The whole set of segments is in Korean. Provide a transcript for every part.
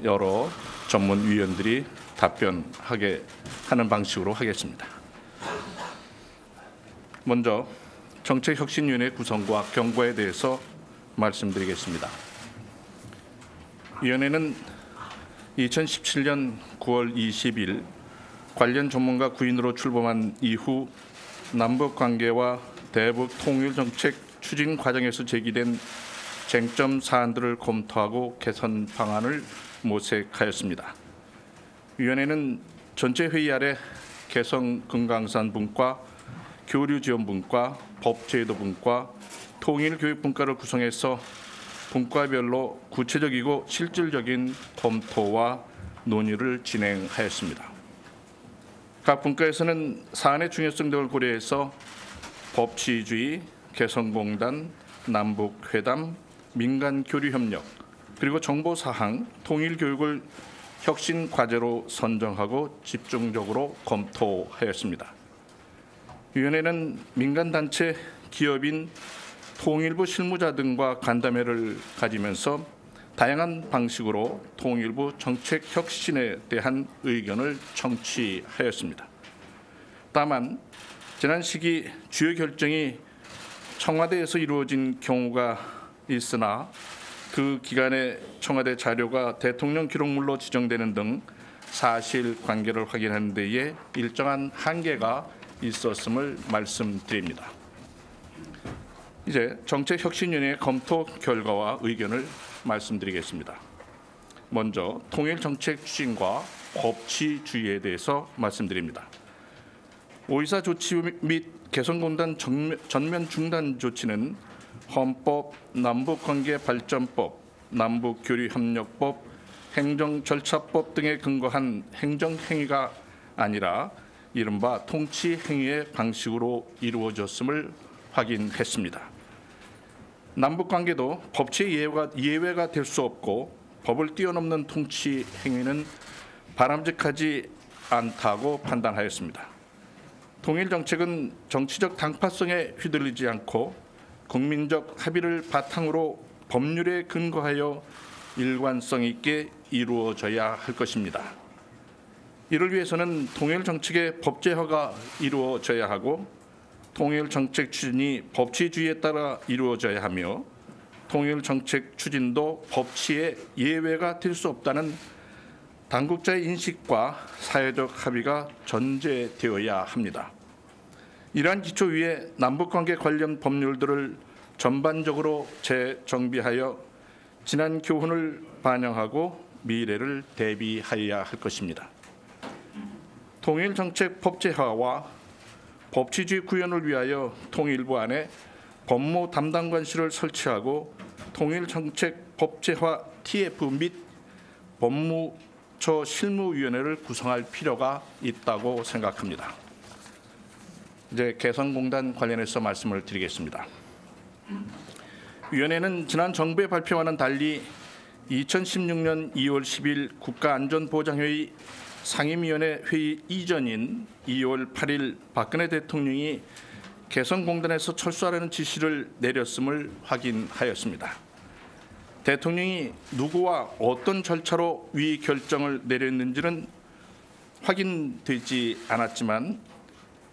여러 전문위원들이 답변하게 하는 방식으로 하겠습니다. 먼저 정책혁신위원회 구성과 경과에 대해서 말씀드리겠습니다. 위원회는 2017년 9월 20일 관련 전문가 구인으로 출범한 이후 남북관계와 대북 통일정책 추진 과정에서 제기된 쟁점 사안들을 검토하고 개선 방안을 모색하였습니다. 위원회는 전체 회의 아래 개성금강산분과 교류지원분과 법제도분과 통일교육분과를 구성해서 분과별로 구체적이고 실질적인 검토와 논의를 진행하였습니다. 각 분과에서는 사안의 중요성 등을 고려해서 법치주의, 개성공단, 남북회담, 민간교류협력, 그리고 정보사항, 통일교육을 혁신 과제로 선정하고 집중적으로 검토하였습니다. 위원회는 민간단체, 기업인, 통일부 실무자 등과 간담회를 가지면서 다양한 방식으로 통일부 정책 혁신에 대한 의견을 청취하였습니다. 다만 지난 시기 주요 결정이 청와대에서 이루어진 경우가 있으나 그 기간에 청와대 자료가 대통령 기록물로 지정되는 등 사실관계를 확인하는 데에 일정한 한계가 있었음을 말씀드립니다. 이제 정책혁신위원회 검토 결과와 의견을 말씀드리겠습니다. 먼저 통일정책 추진과 법치주의에 대해서 말씀드립니다. 5.24 조치 및 개성공단 전면 중단 조치는 헌법, 남북관계발전법, 남북교류협력법, 행정절차법 등에 근거한 행정행위가 아니라 이른바 통치행위의 방식으로 이루어졌음을 확인했습니다. 남북관계도 법치의 예외가 될 수 없고 법을 뛰어넘는 통치행위는 바람직하지 않다고 판단하였습니다. 통일정책은 정치적 당파성에 휘둘리지 않고 국민적 합의를 바탕으로 법률에 근거하여 일관성 있게 이루어져야 할 것입니다. 이를 위해서는 통일정책의 법제화가 이루어져야 하고 통일정책 추진이 법치주의에 따라 이루어져야 하며 통일정책 추진도 법치의 예외가 될 수 없다는 당국자의 인식과 사회적 합의가 전제되어야 합니다. 이러한 기초 위에 남북관계 관련 법률들을 전반적으로 재정비하여 지난 교훈을 반영하고 미래를 대비하여야 할 것입니다. 통일정책 법제화와 법치주의 구현을 위하여 통일부 안에 법무 담당관실을 설치하고 통일정책 법제화 TF 및 법무처 실무위원회를 구성할 필요가 있다고 생각합니다. 이제 개성공단 관련해서 말씀을 드리겠습니다. 위원회는 지난 정부의 발표와는 달리 2016년 2월 10일 국가안전보장회의 상임위원회 회의 이전인 2월 8일 박근혜 대통령이 개성공단에서 철수하라는 지시를 내렸음을 확인하였습니다. 대통령이 누구와 어떤 절차로 위 결정을 내렸는지는 확인되지 않았지만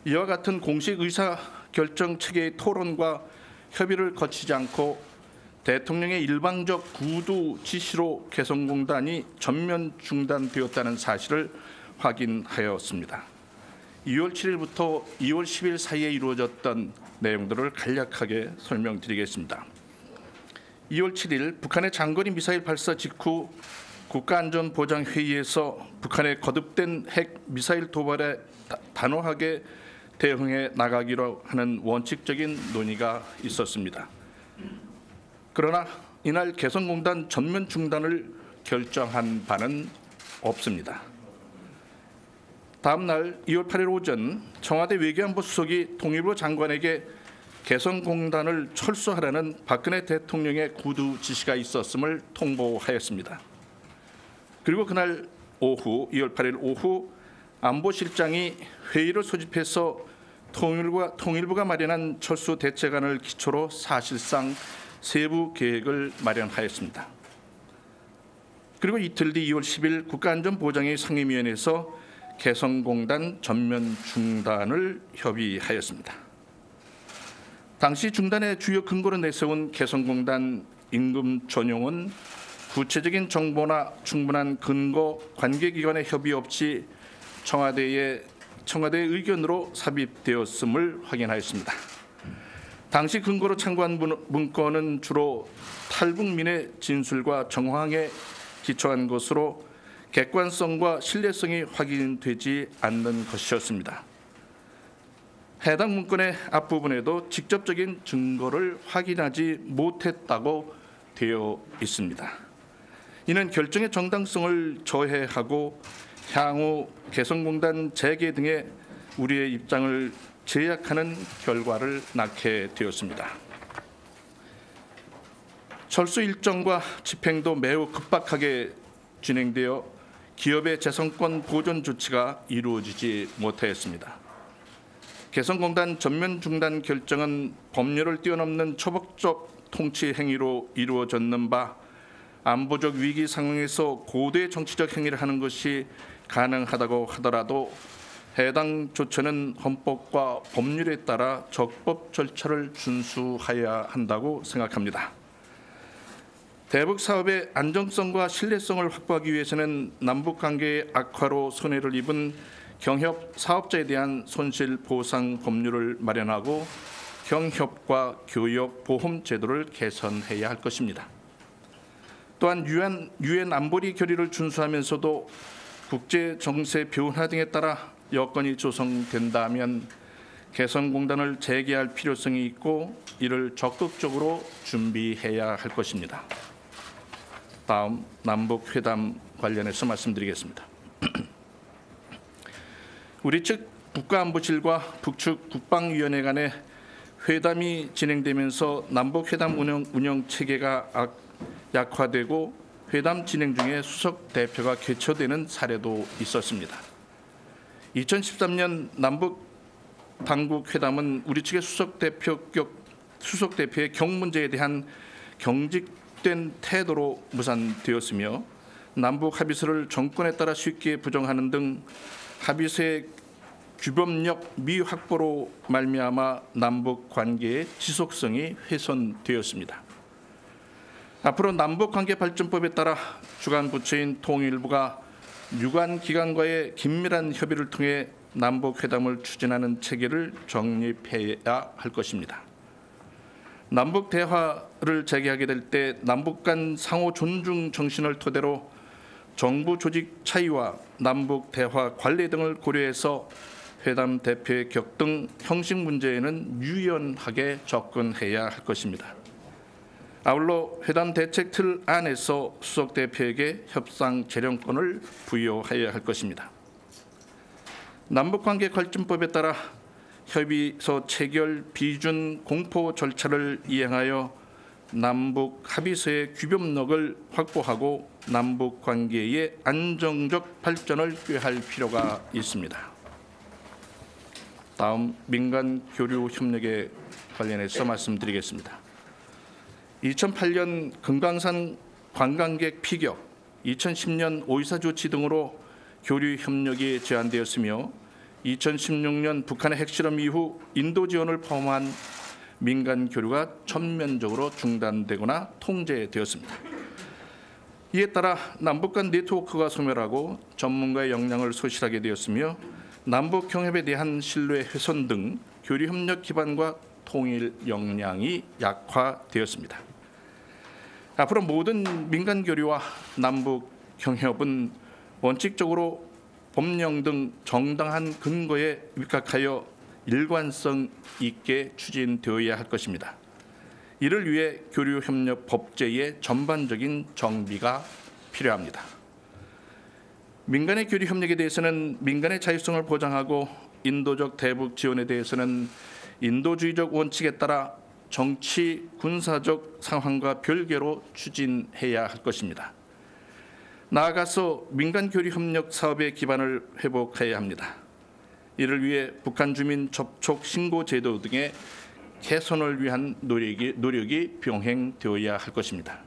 이와 같은 공식 의사결정 체계의 토론과 협의를 거치지 않고 대통령의 일방적 구두 지시로 개성공단이 전면 중단되었다는 사실을 확인하였습니다. 2월 7일부터 2월 10일 사이에 이루어졌던 내용들을 간략하게 설명드리겠습니다. 2월 7일 북한의 장거리 미사일 발사 직후 국가안전보장회의에서 북한의 거듭된 핵 미사일 도발에 단호하게 대응해 나가기로 하는 원칙적인 논의가 있었습니다. 그러나 이날 개성공단 전면 중단을 결정한 바는 없습니다. 다음 날 2월 8일 오전 청와대 외교안보 수석이 통일부 장관에게 개성공단을 철수하라는 박근혜 대통령의 구두 지시가 있었음을 통보하였습니다. 그리고 그날 오후 2월 8일 오후 안보실장이 회의를 소집해서 통일부가 마련한 철수 대책안을 기초로 사실상 세부 계획을 마련하였습니다. 그리고 이틀 뒤 2월 10일 국가안전보장회 상임위원회에서 개성공단 전면 중단을 협의하였습니다. 당시 중단의 주요 근거로 내세운 개성공단 임금 전용은 구체적인 정보나 충분한 근거, 관계기관의 협의 없이 청와대의 의견으로 삽입되었음을 확인하였습니다. 당시 근거로 참고한 문건은 주로 탈북민의 진술과 정황에 기초한 것으로 객관성과 신뢰성이 확인되지 않는 것이었습니다. 해당 문건의 앞부분에도 직접적인 증거를 확인하지 못했다고 되어 있습니다. 이는 결정의 정당성을 저해하고 향후 개성공단 재개 등의 우리의 입장을 제약하는 결과를 낳게 되었습니다. 철수 일정과 집행도 매우 급박하게 진행되어 기업의 재성권 보존 조치가 이루어지지 못하였습니다. 개성공단 전면 중단 결정은 법률을 뛰어넘는 초법적 통치 행위로 이루어졌는 바 안보적 위기 상황에서 고도의 정치적 행위를 하는 것이 가능하다고 하더라도 해당 조처는 헌법과 법률에 따라 적법 절차를 준수해야 한다고 생각합니다. 대북 사업의 안정성과 신뢰성을 확보하기 위해서는 남북 관계의 악화로 손해를 입은 경협 사업자에 대한 손실 보상 법률을 마련하고 경협과 교역 보험 제도를 개선해야 할 것입니다. 또한 유엔 안보리 결의를 준수하면서도 국제 정세 변화 등에 따라 여건이 조성된다면 개성공단을 재개할 필요성이 있고 이를 적극적으로 준비해야 할 것입니다. 다음 남북회담 관련해서 말씀드리겠습니다. 우리 측 국가안보실과 북측 국방위원회 간의 회담이 진행되면서 남북회담 운영 체계가 약화되고 회담 진행 중에 수석 대표가 개최되는 사례도 있었습니다. 2013년 남북 당국 회담은 우리 측의 수석 대표의 경 문제에 대한 경직된 태도로 무산되었으며 남북 합의서를 정권에 따라 쉽게 부정하는 등 합의서의 규범력 미확보로 말미암아 남북 관계의 지속성이 훼손되었습니다. 앞으로 남북관계 발전법에 따라 주관 부처인 통일부가 유관 기관과의 긴밀한 협의를 통해 남북 회담을 추진하는 체계를 정립해야 할 것입니다. 남북 대화를 재개하게 될 때 남북 간 상호 존중 정신을 토대로 정부 조직 차이와 남북 대화 관리 등을 고려해서 회담 대표의 격 등 형식 문제에는 유연하게 접근해야 할 것입니다. 아울러 회담 대책 틀 안에서 수석 대표에게 협상 재량권을 부여해야 할 것입니다. 남북관계 발전법에 따라 협의서 체결 비준 공포 절차를 이행하여 남북 합의서의 규범력을 확보하고 남북 관계의 안정적 발전을 꾀할 필요가 있습니다. 다음 민간 교류 협력에 관련해서 말씀드리겠습니다. 2008년 금강산 관광객 피격, 2010년 오이사 조치 등으로 교류 협력이 제한되었으며 2016년 북한의 핵실험 이후 인도 지원을 포함한 민간 교류가 전면적으로 중단되거나 통제되었습니다. 이에 따라 남북 간 네트워크가 소멸하고 전문가의 역량을 소실하게 되었으며 남북 경협에 대한 신뢰 훼손 등 교류 협력 기반과 통일 역량이 약화되었습니다. 앞으로 모든 민간 교류와 남북 경협은 원칙적으로 법령 등 정당한 근거에 입각하여 일관성 있게 추진되어야 할 것입니다. 이를 위해 교류협력 법제의 전반적인 정비가 필요합니다. 민간의 교류협력에 대해서는 민간의 자율성을 보장하고 인도적 대북 지원에 대해서는 인도주의적 원칙에 따라 정치, 군사적 상황과 별개로 추진해야 할 것입니다. 나아가서 민간 교류 협력 사업의 기반을 회복해야 합니다. 이를 위해 북한 주민 접촉 신고 제도 등의 개선을 위한 노력이 병행되어야 할 것입니다.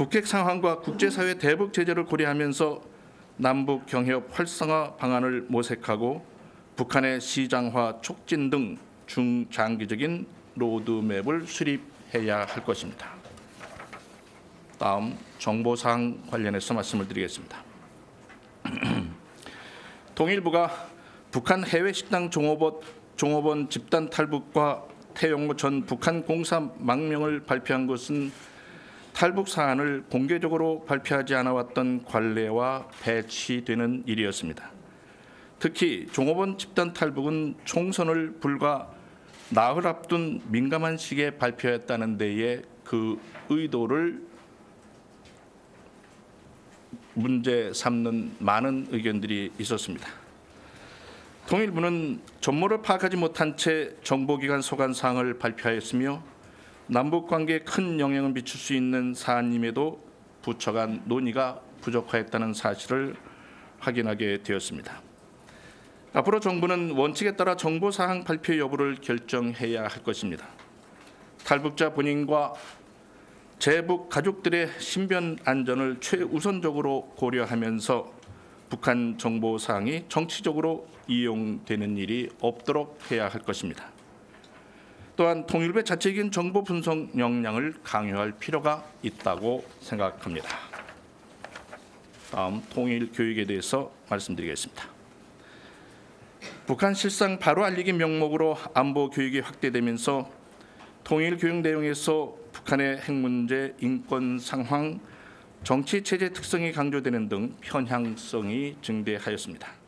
북핵 상황과 국제사회 대북 제재를 고려하면서 남북 경협 활성화 방안을 모색하고 북한의 시장화 촉진 등 중장기적인 로드맵을 수립해야 할 것입니다. 다음 정보사항 관련해서 말씀을 드리겠습니다. 통일부가 북한 해외 식당 종업원 집단 탈북과 태용호 전 북한 공사 망명을 발표한 것은 탈북 사안을 공개적으로 발표하지 않아왔던 관례와 배치되는 일이었습니다. 특히 종업원 집단 탈북은 총선을 불과 나흘 앞둔 민감한 시기에 발표했다는 데에 그 의도를 문제 삼는 많은 의견들이 있었습니다. 통일부는 전모를 파악하지 못한 채 정보기관 소관 사항을 발표하였으며 남북관계에 큰 영향을 미칠 수 있는 사안임에도 부처 간 논의가 부족하였다는 사실을 확인하게 되었습니다. 앞으로 정부는 원칙에 따라 정보사항 발표 여부를 결정해야 할 것입니다. 탈북자 본인과 재북 가족들의 신변 안전을 최우선적으로 고려하면서 북한 정보사항이 정치적으로 이용되는 일이 없도록 해야 할 것입니다. 또한 통일부의 자체적인 정보 분석 역량을 강화할 필요가 있다고 생각합니다. 다음 통일 교육에 대해서 말씀드리겠습니다. 북한 실상 바로 알리기 명목으로 안보 교육이 확대되면서 통일 교육 내용에서 북한의 핵 문제, 인권 상황, 정치 체제 특성이 강조되는 등 편향성이 증대하였습니다.